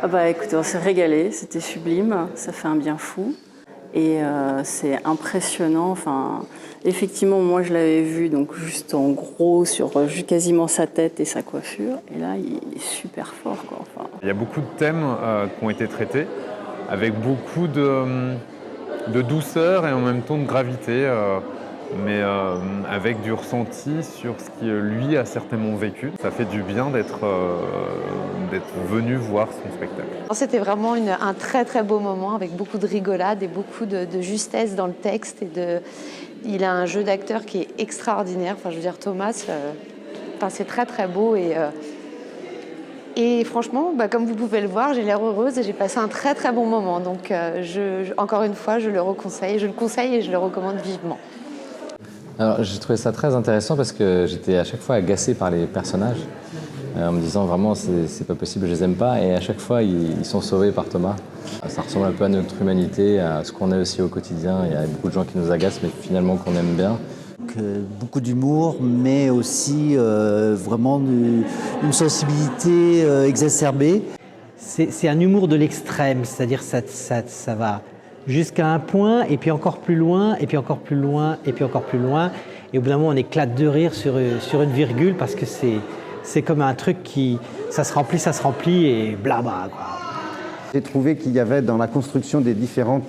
Ah bah écoutez, on s'est régalé, c'était sublime, ça fait un bien fou. Et c'est impressionnant. Enfin, effectivement, moi je l'avais vu donc juste en gros sur quasiment sa tête et sa coiffure. Et là, il est super fort, quoi. Enfin, Il y a beaucoup de thèmes qui ont été traités avec beaucoup de douceur et en même temps de gravité, mais avec du ressenti sur ce qui lui a certainement vécu. Ça fait du bien d'être venu voir son spectacle. C'était vraiment un très très beau moment avec beaucoup de rigolade et beaucoup de justesse dans le texte. Il a un jeu d'acteur qui est extraordinaire. Enfin, je veux dire, Thomas, c'est très très beau et franchement, comme vous pouvez le voir, j'ai l'air heureuse et j'ai passé un très très bon moment. Donc, encore une fois, je le conseille et je le recommande vivement. Alors, j'ai trouvé ça très intéressant parce que j'étais à chaque fois agacé par les personnages, en me disant vraiment c'est pas possible, je les aime pas, et à chaque fois ils sont sauvés par Thomas. Ça ressemble un peu à notre humanité, à ce qu'on est aussi au quotidien. Il y a beaucoup de gens qui nous agacent, mais finalement qu'on aime bien. Beaucoup d'humour, mais aussi vraiment une sensibilité exacerbée. C'est un humour de l'extrême, c'est-à-dire ça va jusqu'à un point, et puis encore plus loin, et puis encore plus loin, et puis encore plus loin. Et au bout d'un moment, on éclate de rire sur une virgule, parce que c'est comme un truc ça se remplit, et blabla, quoi. J'ai trouvé qu'il y avait dans la construction des différents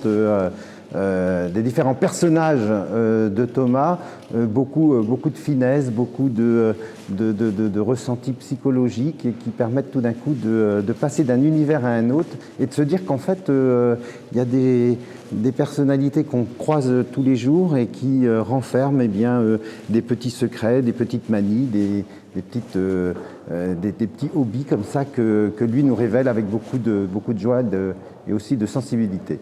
personnages de Thomas beaucoup de finesse, beaucoup de ressentis psychologiques et qui permettent tout d'un coup de passer d'un univers à un autre et de se dire qu'en fait il y a des personnalités qu'on croise tous les jours et qui renferment des petits secrets, des petites manies, des petits hobbies comme ça que lui nous révèle avec beaucoup de joie et aussi de sensibilité.